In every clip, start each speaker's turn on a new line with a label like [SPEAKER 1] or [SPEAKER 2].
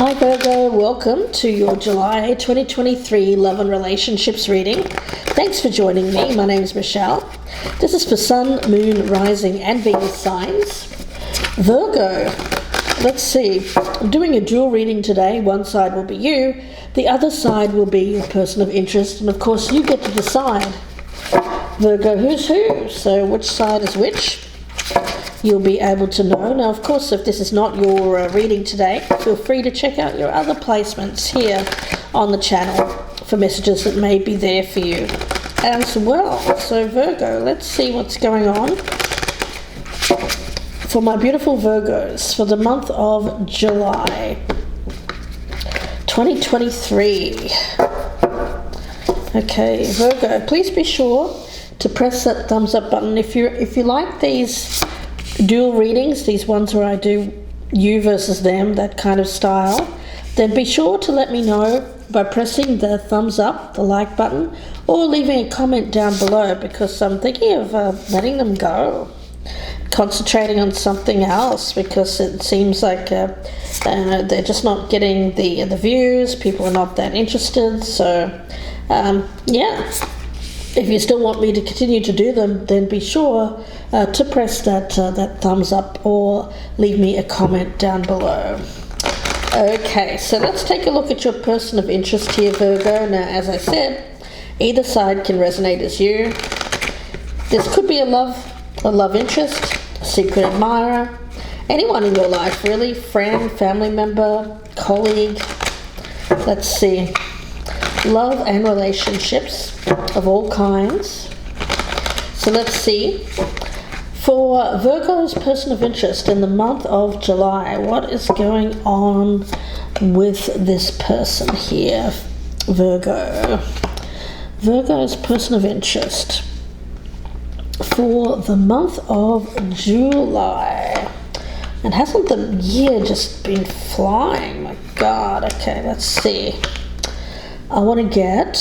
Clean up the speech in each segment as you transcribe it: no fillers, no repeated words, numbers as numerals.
[SPEAKER 1] Hi Virgo, welcome to your July 2023 love and relationships reading. Thanks for joining me. My name is Michelle. This is for Sun, Moon, Rising and Venus signs. Virgo, let's see. I'm doing a dual reading today. One side will be you, the other side will be your person of interest, and of course you get to decide, Virgo, who's who. So which side is which? You'll be able to know. Now, of course, if this is not your reading today, feel free to check out your other placements here on the channel for messages that may be there for you as well. So, Virgo, let's see what's going on for my beautiful Virgos for the month of July 2023. Okay, Virgo, please be sure to press that thumbs up button if you like these dual readings, these ones where I do you versus them, that kind of style, then be sure to let me know by pressing the thumbs up, the like button, or leaving a comment down below, because I'm thinking of letting them go, concentrating on something else, because it seems like they're just not getting the views. People are not that interested. So yeah, if you still want me to continue to do them, then be sure to press that thumbs up or leave me a comment down below. Okay, so let's take a look at your person of interest here, Virgo. Now, as I said, either side can resonate as you. This could be a love interest, a secret admirer, anyone in your life really, friend, family member, colleague. Let's see. Love and relationships of all kinds. So let's see. For Virgo's person of interest in the month of July, what is going on with this person here, Virgo? Virgo's person of interest for the month of July. And hasn't the year just been flying? My God. Okay, let's see. I want to get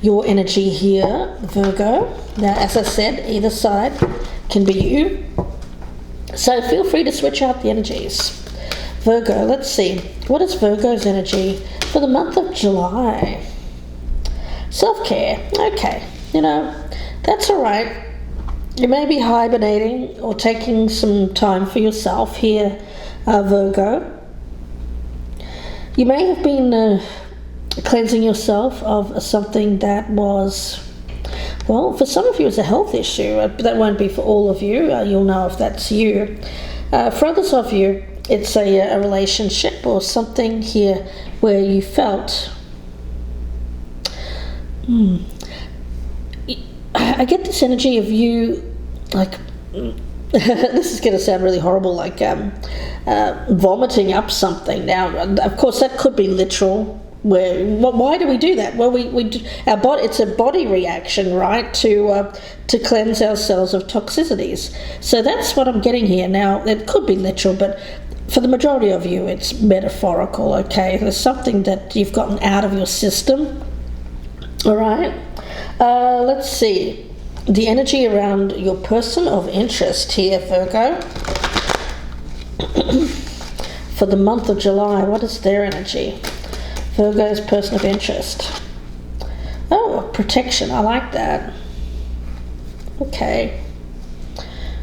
[SPEAKER 1] your energy here, Virgo. Now, as I said, either side can be you. So feel free to switch out the energies. Virgo, let's see. What is Virgo's energy for the month of July? Self-care. Okay. That's all right. You may be hibernating or taking some time for yourself here, Virgo. You may have been cleansing yourself of something that was, well, for some of you it's a health issue, but that won't be for all of you. You'll know if that's you. For others of you, it's a relationship or something here where you felt, I get this energy of you, like, this is going to sound really horrible, like vomiting up something. Now, of course, that could be literal. Why do we do that? Well, our body, it's a body reaction, right, to cleanse ourselves of toxicities. So that's what I'm getting here. Now, it could be literal, but for the majority of you, it's metaphorical. Okay, there's something that you've gotten out of your system. All right. Let's see the energy around your person of interest here, Virgo. For the month of July, what is their energy? Virgo's person of interest. Oh, protection. I like that. Okay.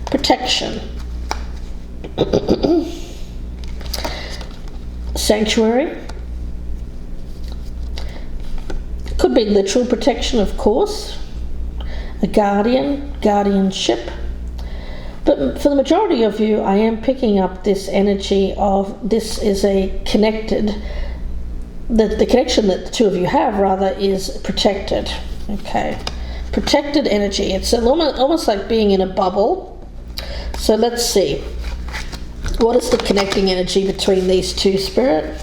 [SPEAKER 1] Protection. Sanctuary. Could be literal protection, of course. A guardianship. But for the majority of you, I am picking up this energy of this is a connected. The connection that the two of you have, rather, is protected. Okay, protected energy. It's almost like being in a bubble. So let's see. What is the connecting energy between these two, Spirit?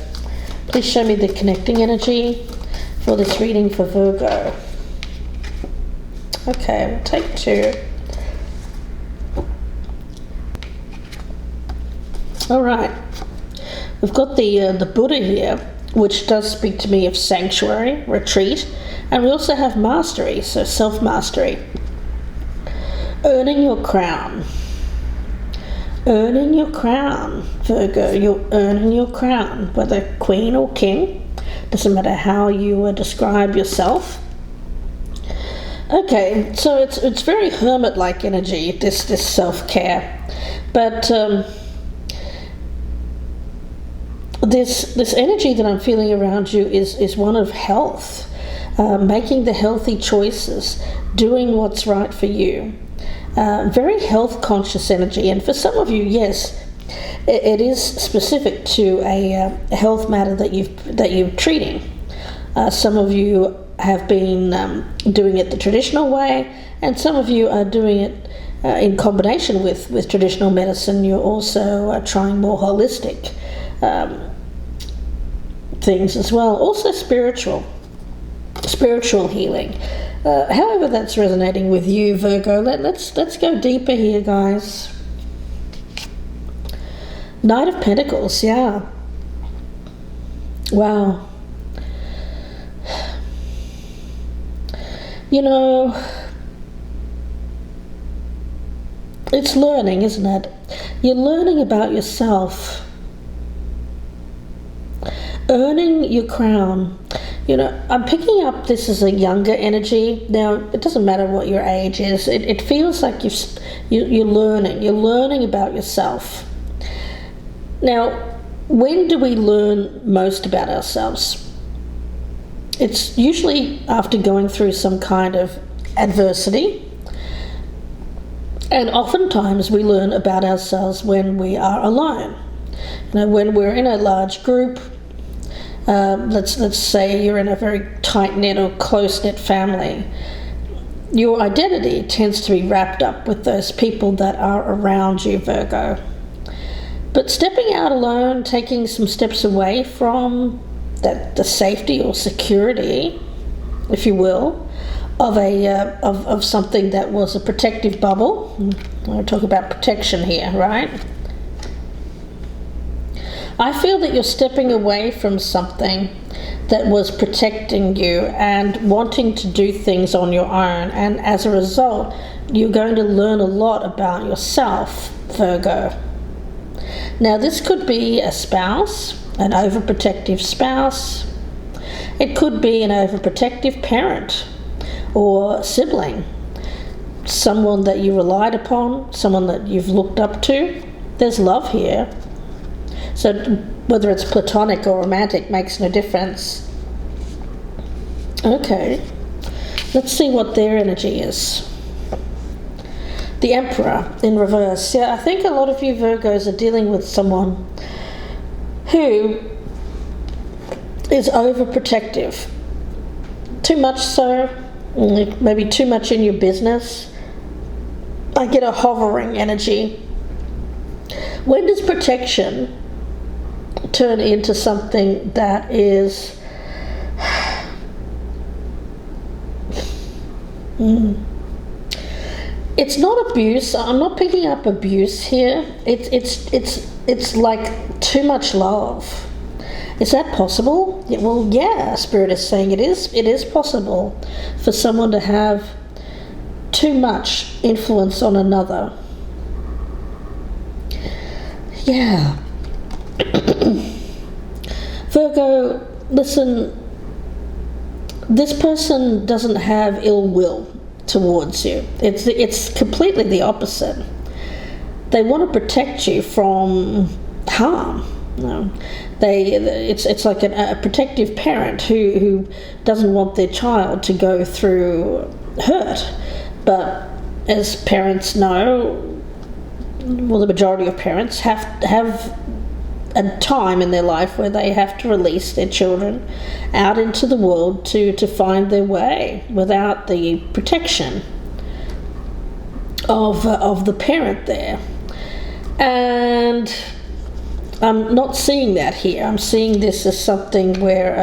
[SPEAKER 1] Please show me the connecting energy for this reading for Virgo. Okay, we'll take two. All right. We've got the Buddha here, which does speak to me of sanctuary, retreat, and we also have mastery, so self-mastery. Earning your crown. earning your crown, Virgo. You're earning your crown, whether queen or king. Doesn't matter how you describe yourself. Okay, so it's very hermit-like energy, this self-care. But this energy that I'm feeling around you is one of health, making the healthy choices, doing what's right for you. Very health conscious energy, and for some of you, yes, it is specific to a health matter that you're treating. Some of you have been doing it the traditional way, and some of you are doing it in combination with traditional medicine. You're also trying more holistic things as well, also spiritual healing. However that's resonating with you, Virgo. Let's go deeper here, guys. Knight of Pentacles, yeah. Wow. You know, it's learning, isn't it? You're learning about yourself. Earning your crown. You know, I'm picking up this as a younger energy. Now, it doesn't matter what your age is. It feels like you're learning. You're learning about yourself. Now, when do we learn most about ourselves? It's usually after going through some kind of adversity. And oftentimes we learn about ourselves when we are alone. You know, when we're in a large group. Let's say you're in a very tight-knit or close-knit family. Your identity tends to be wrapped up with those people that are around you, Virgo. But stepping out alone, taking some steps away from the safety or security, if you will, of something that was a protective bubble. I talk about protection here, right? I feel that you're stepping away from something that was protecting you and wanting to do things on your own, and as a result you're going to learn a lot about yourself, Virgo. Now, this could be a spouse, an overprotective spouse. It could be an overprotective parent or sibling, someone that you relied upon, someone that you've looked up to. There's love here. So whether it's platonic or romantic makes no difference. Okay, let's see what their energy is. The Emperor in reverse. Yeah, I think a lot of you Virgos are dealing with someone who is overprotective. Too much so, maybe too much in your business. I get a hovering energy. When does protection turn into something that is it's not abuse. I'm not picking up abuse here. It's like too much love. Is that possible? Yeah, well, yeah, Spirit is saying it is possible for someone to have too much influence on another. Yeah. Virgo, listen, this person doesn't have ill will towards you. It's completely the opposite. They want to protect you from harm. You know, it's like a protective parent who doesn't want their child to go through hurt. But as parents know, well, the majority of parents have a time in their life where they have to release their children out into the world to find their way without the protection of the parent there. And I'm not seeing that here. I'm seeing this as something where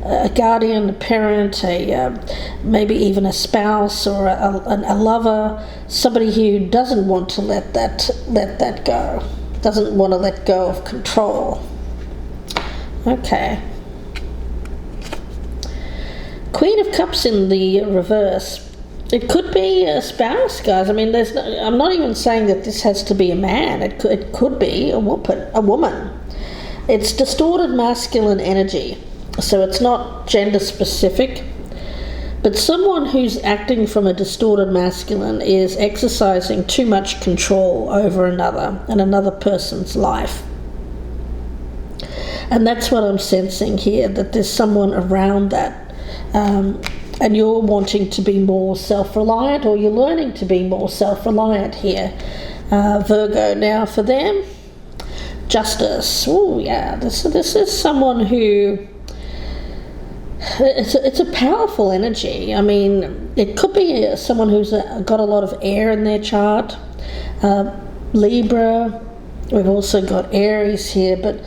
[SPEAKER 1] a guardian, a parent, maybe even a spouse or a lover, somebody who doesn't want to let that go, doesn't want to let go of control. Okay. Queen of Cups in the reverse. It could be a spouse, guys. I mean, I'm not even saying that this has to be a man. It could be a woman. It's distorted masculine energy, so it's not gender specific. But someone who's acting from a distorted masculine is exercising too much control over another person's life. And that's what I'm sensing here, that there's someone around that. And you're wanting to be more self-reliant, or you're learning to be more self-reliant here, Virgo. Now for them, justice. Oh yeah, this is someone who, it's a powerful energy. I mean, it could be someone who's got a lot of air in their chart. Libra, we've also got Aries here, but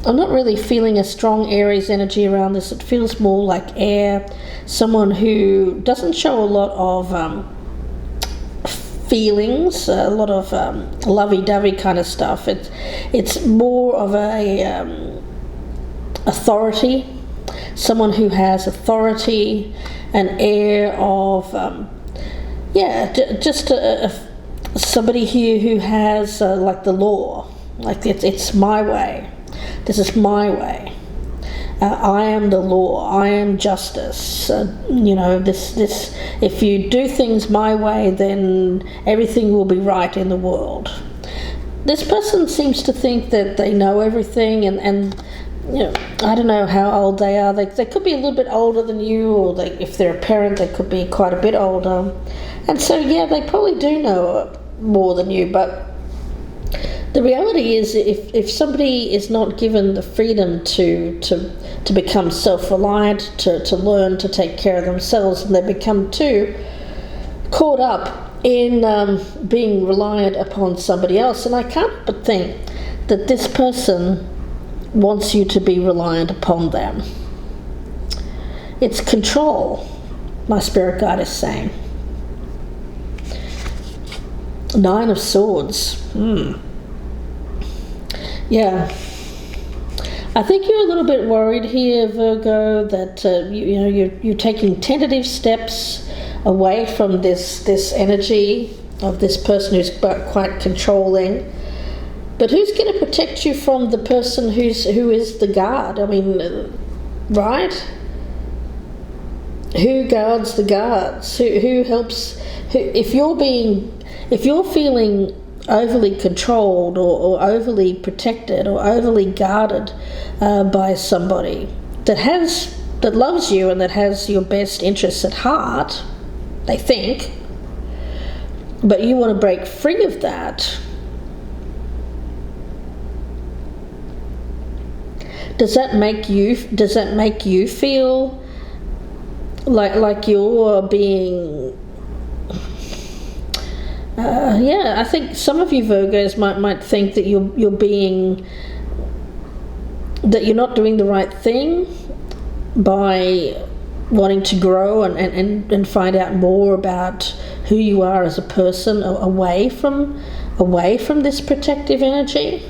[SPEAKER 1] I'm not really feeling a strong Aries energy around this. It feels more like air. Someone who doesn't show a lot of feelings, a lot of lovey-dovey kind of stuff. It's more of a authority. Someone who has authority, an air of somebody here who has like the law, like it's my way. This is my way. I am the law. I am justice. This. If you do things my way, then everything will be right in the world. This person seems to think that they know everything, and I don't know how old they are. They could be a little bit older than you, or if they're a parent, they could be quite a bit older. And so, yeah, they probably do know more than you, but the reality is, if somebody is not given the freedom to become self-reliant, to learn to take care of themselves, and they become too caught up in being reliant upon somebody else, and I can't but think that this person wants you to be reliant upon them. It's control, my spirit guide is saying. Nine of Swords. Yeah, I think you're a little bit worried here, Virgo, that you're taking tentative steps away from this energy of this person who's quite controlling. But who's going to protect you from the person who is the guard? I mean, right? Who guards the guards? Who helps? If you're feeling overly controlled or overly protected or overly guarded by somebody that loves you and that has your best interests at heart, they think, but you want to break free of that, does that make you feel like you're being I think some of you Virgos might think that you're not doing the right thing by wanting to grow and find out more about who you are as a person away from this protective energy.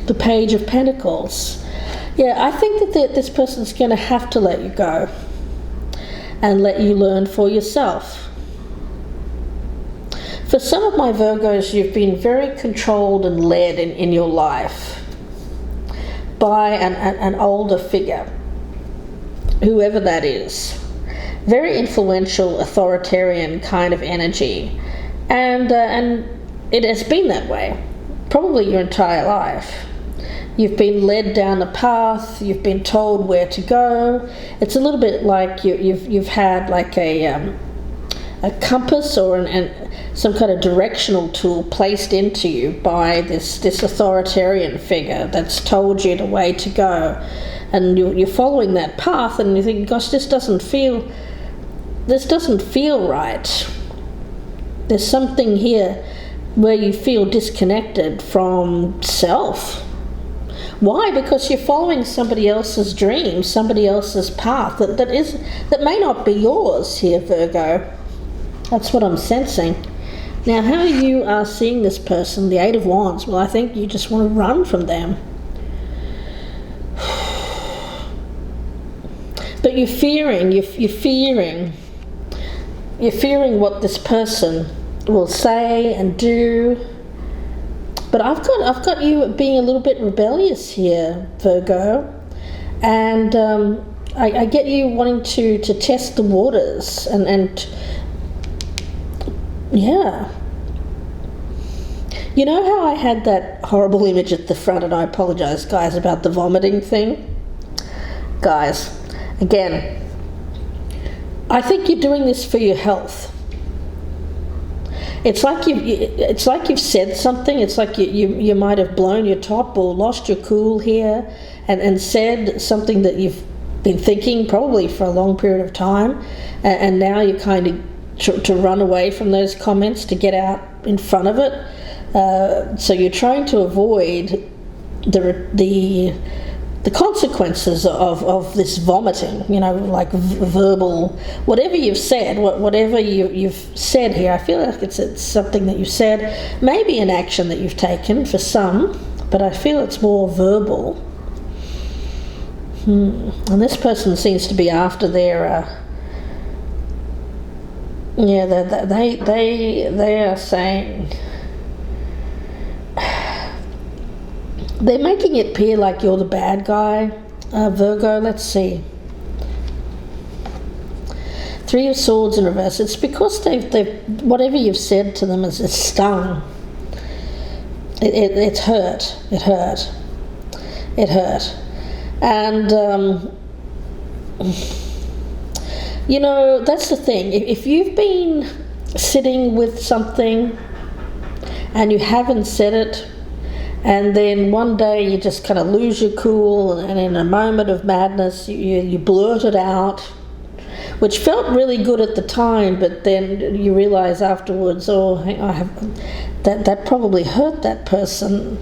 [SPEAKER 1] The Page of Pentacles. Yeah, I think that this person's going to have to let you go and let you learn for yourself. For some of my Virgos, you've been very controlled and led in your life by an older figure, whoever that is. Very influential, authoritarian kind of energy. And it has been that way, probably your entire life. You've been led down a path, you've been told where to go. It's a little bit like you've had like a compass or some kind of directional tool placed into you by this authoritarian figure that's told you the way to go, and you're following that path, and you think, gosh, this doesn't feel right. There's something here where you feel disconnected from self. Why? Because you're following somebody else's dream, somebody else's path that may not be yours here, Virgo. That's what I'm sensing. Now, how you are seeing this person, the Eight of Wands, well, I think you just want to run from them. But you're fearing you're fearing what this person will say and do. But I've got you being a little bit rebellious here, Virgo, and I get you wanting to test the waters and yeah. You know how I had that horrible image at the front, and I apologize, guys, about the vomiting thing? Guys, again, I think you're doing this for your health. It's like you've said something. It's like you might have blown your top or lost your cool here and said something that you've been thinking probably for a long period of time, and now you're kind of to run away from those comments to get out in front of it. So you're trying to avoid the consequences of this vomiting, like verbal, whatever you've said, whatever you've said here. I feel like it's something that you've said, maybe an action that you've taken for some, but I feel it's more verbal. And this person seems to be after their, they are saying, they're making it appear like you're the bad guy, Virgo. Let's see. Three of Swords in reverse. It's because they've whatever you've said to them is stung. It's hurt. It hurt. It hurt. And that's the thing. If you've been sitting with something and you haven't said it, and then one day you just kind of lose your cool, and in a moment of madness you blurt it out, which felt really good at the time, but then you realize afterwards, that probably hurt that person.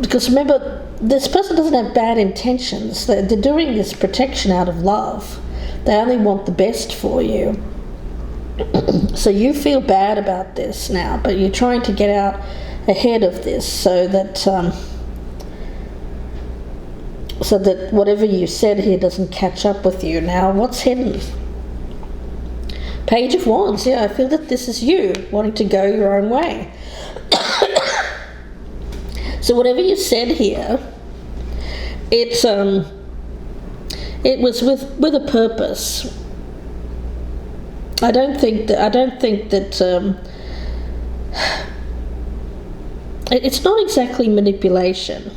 [SPEAKER 1] Because remember, this person doesn't have bad intentions. They're doing this protection out of love. They only want the best for you. So you feel bad about this now, but you're trying to get out ahead of this so that whatever you said here doesn't catch up with you. Now, what's hidden? Page of Wands. Yeah, I feel that this is you wanting to go your own way. So whatever you said here, it was with a purpose. I don't think that it's not exactly manipulation.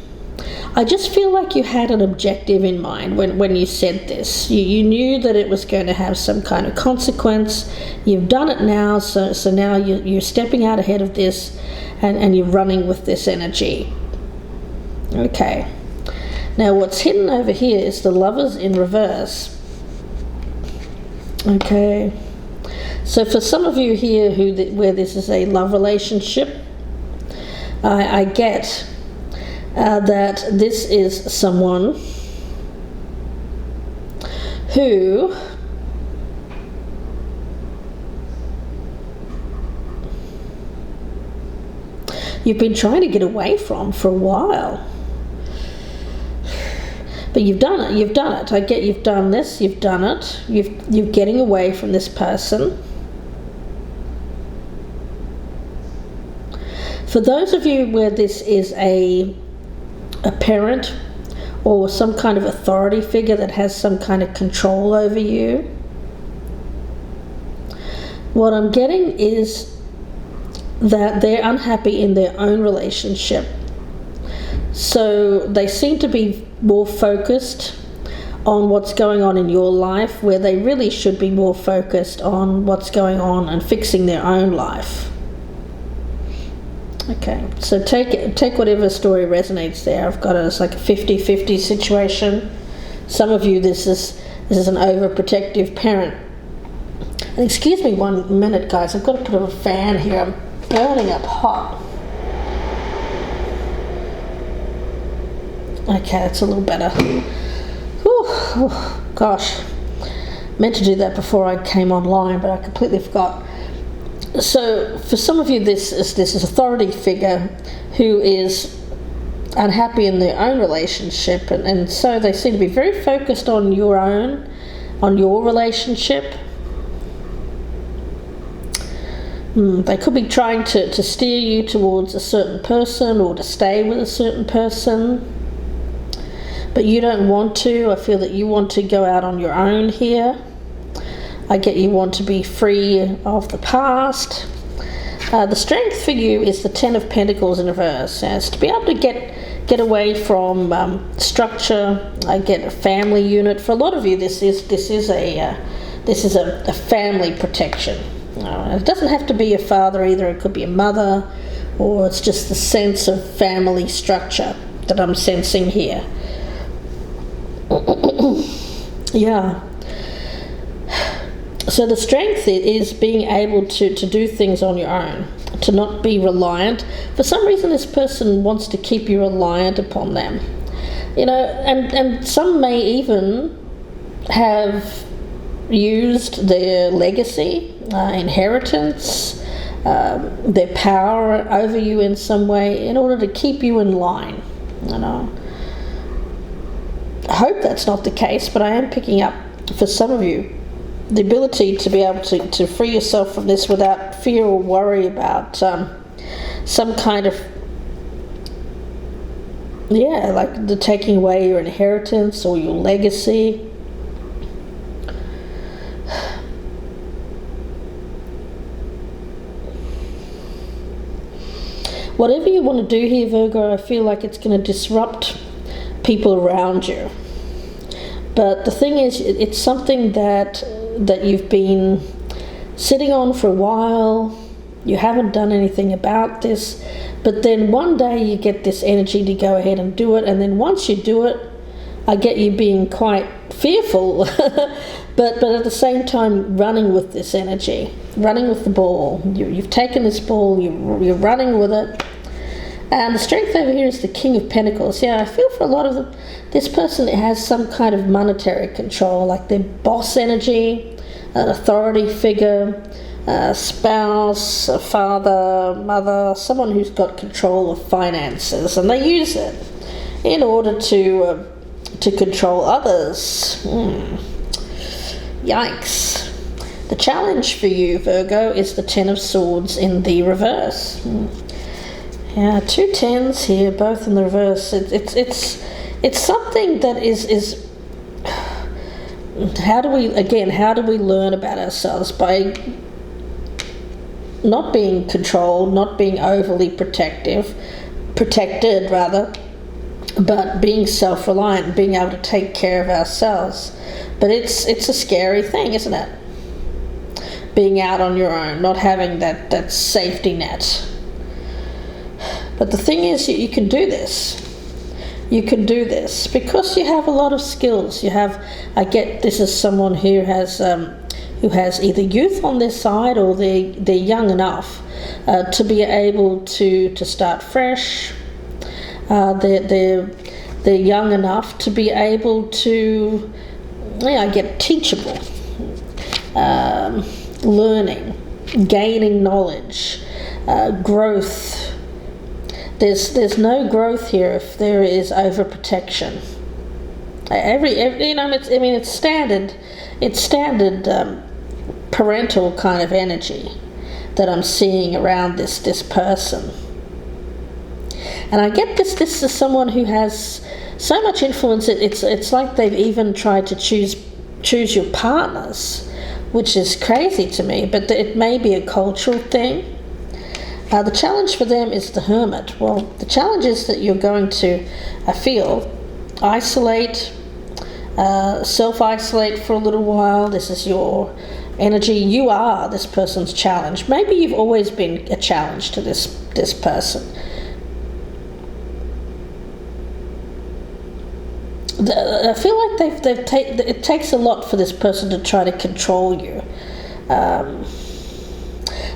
[SPEAKER 1] I just feel like you had an objective in mind when you said this. You knew that it was going to have some kind of consequence. You've done it now, so now you're stepping out ahead of this, and you're running with this energy. Okay. Now what's hidden over here is the Lovers in reverse. Okay. So for some of you here where this is a love relationship, I get that this is someone who you've been trying to get away from for a while. But you've done it. I get you've done this, you've done it. You're getting away from this person. For those of you where this is a parent or some kind of authority figure that has some kind of control over you, what I'm getting is that they're unhappy in their own relationship. So they seem to be more focused on what's going on in your life, where they really should be more focused on what's going on and fixing their own life. Okay, so take whatever story resonates there. I've got it as like a 50-50 situation. Some of you, this is an overprotective parent. And excuse me 1 minute, guys. I've got to put a fan here. I'm burning up hot. Okay, that's a little better. Whew, gosh, meant to do that before I came online, but I completely forgot. So for some of you, this is authority figure who is unhappy in their own relationship, and so they seem to be very focused on your relationship. They could be trying to steer you towards a certain person or to stay with a certain person, but you don't want to. I feel that you want to go out on your own here. I get you want to be free of the past. The strength for you is the Ten of Pentacles in reverse. It's to be able to get away from structure. I get a family unit. For a lot of you, this is a family protection. It doesn't have to be a father either. It could be a mother, or it's just the sense of family structure that I'm sensing here. Yeah. So the strength is being able to do things on your own, to not be reliant. For some reason, this person wants to keep you reliant upon them. And some may even have used their legacy, inheritance, their power over you in some way in order to keep you in line. I hope that's not the case, but I am picking up, for some of you, the ability to be able to free yourself from this without fear or worry about some kind of, like the taking away your inheritance or your legacy. Whatever you want to do here, Virgo, I feel like it's going to disrupt people around you. But the thing is, it's something that you've been sitting on for a while. You haven't done anything about this, but then one day you get this energy to go ahead and do it, and then once you do it, I get you being quite fearful, but at the same time running with this energy, running with the ball. You've taken this ball, you're running with it. And the strength over here is the King of Pentacles. Yeah, I feel for a lot of them, this person has some kind of monetary control, like their boss energy, an authority figure, a spouse, a father, mother, someone who's got control of finances, and they use it in order to control others. Yikes. The challenge for you, Virgo, is the Ten of Swords in the reverse. Yeah, 2 tens here, both in the reverse. It's something that is how do we learn about ourselves? By not being controlled, not being overly protected rather, but being self-reliant, being able to take care of ourselves. But it's a scary thing, isn't it? Being out on your own, not having that safety net. But the thing is, you can do this. You can do this because you have a lot of skills. I get this is someone who has either youth on their side, or they're young enough to be able to start fresh. They're young enough to be able to, I get teachable, learning, gaining knowledge, growth. There's no growth here if there is overprotection. It's standard. It's standard parental kind of energy that I'm seeing around this person. And I get this is someone who has so much influence. It's like they've even tried to choose your partners, which is crazy to me. But it may be a cultural thing. The challenge for them is the Hermit. Well, the challenge is that you're going to, I feel, isolate, self-isolate for a little while. This is your energy. You are this person's challenge. Maybe you've always been a challenge to this person. I feel like it takes a lot for this person to try to control you.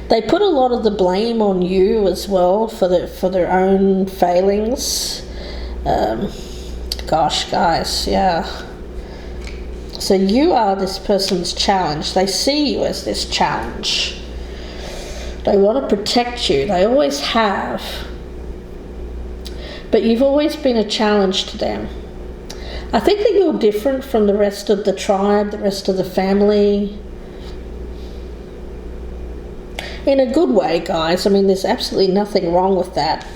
[SPEAKER 1] They put a lot of the blame on you as well for their own failings. Gosh, guys, yeah. So you are this person's challenge. They see you as this challenge. They want to protect you. They always have. But you've always been a challenge to them. I think that you're different from the rest of the tribe, the rest of the family. in a good way, guys. I mean, there's absolutely nothing wrong with that.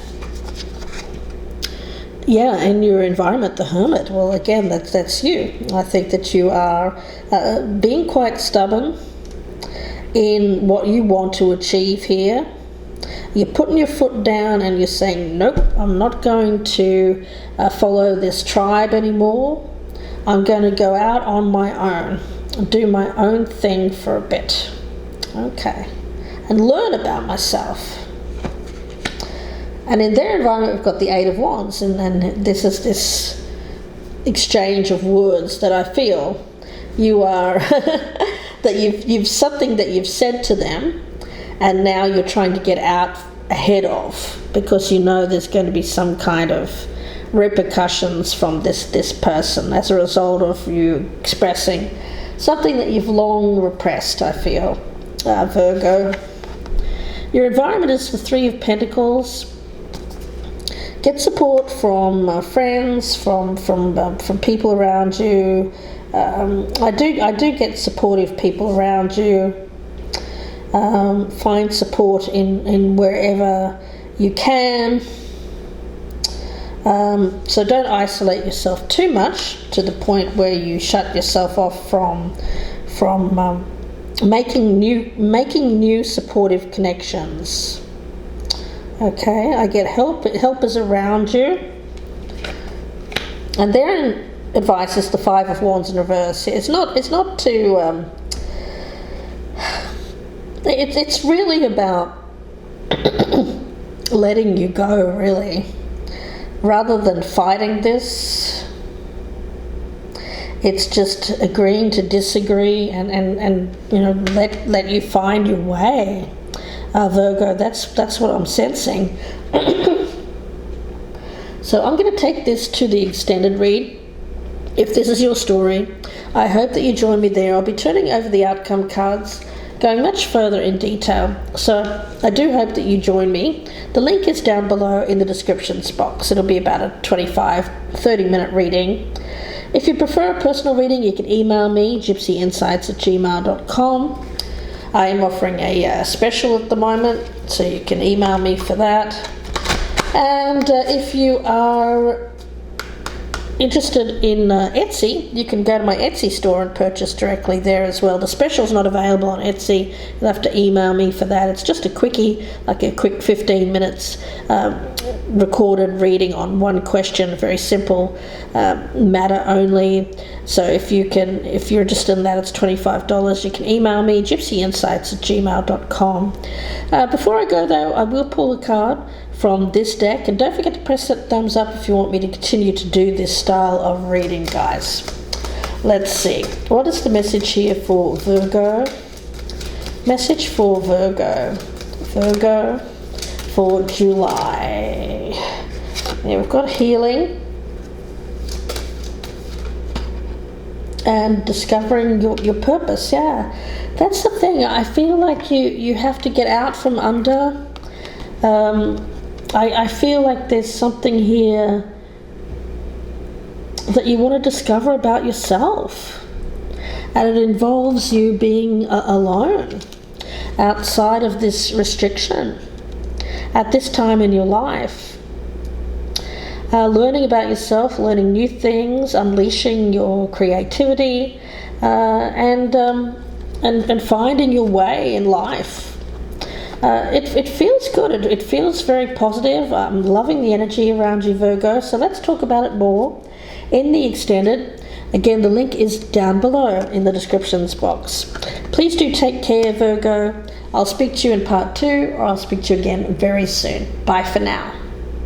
[SPEAKER 1] Yeah, in your environment, the Hermit. Well, again, that's you. I think that you are being quite stubborn in what you want to achieve here. You're putting your foot down and you're saying, nope, I'm not going to follow this tribe anymore. I'm going to go out on my own and do my own thing for a bit. Okay. And learn about myself. And in their environment, we've got the Eight of Wands, and this is this exchange of words that I feel you are, that you've something that you've said to them, and now you're trying to get out ahead of, because you know there's going to be some kind of repercussions from this person as a result of you expressing something that you've long repressed, I feel, Virgo. Your environment is the Three of Pentacles. Get support from friends, from people around you. I do get supportive people around you. Find support in wherever you can. So don't isolate yourself too much to the point where you shut yourself off from making new supportive connections. Okay, I get helpers around you, and their advice is the Five of Wands in reverse. It's not to it's really about letting you go, really, rather than fighting this. It's just agreeing to disagree and you know, let you find your way, Virgo. That's what I'm sensing. So I'm going to take this to the extended read. If this is your story, I hope that you join me there. I'll be turning over the outcome cards, going much further in detail. So I do hope that you join me. The link is down below in the descriptions box. It'll be about a 25-30 minute reading. If you prefer a personal reading, you can email me, gypsyinsights@gmail.com. I am offering a special at the moment, so you can email me for that. And if you are interested in Etsy, you can go to my Etsy store and purchase directly there as well. The special's not available on Etsy. You'll have to email me for that. It's just a quickie, like a quick 15 minutes recorded reading on one question, very simple matter only. So if you're interested in that, it's $25. You can email me, gypsyinsights@gmail.com. Before I go though, I will pull a card from this deck, and don't forget to press that thumbs up if you want me to continue to do this style of reading, guys. Let's see, what is the message here for Virgo? Message for Virgo for July. Yeah, we've got healing and discovering your purpose. Yeah, that's the thing. I feel like you have to get out from under. I feel like there's something here that you want to discover about yourself, and it involves you being alone outside of this restriction at this time in your life. Learning about yourself, learning new things, unleashing your creativity, and finding your way in life. It feels good. It feels very positive. I'm loving the energy around you, Virgo. So let's talk about it more in the extended. Again, the link is down below in the descriptions box. Please do take care, Virgo. I'll speak to you in part 2, or I'll speak to you again very soon. Bye for now.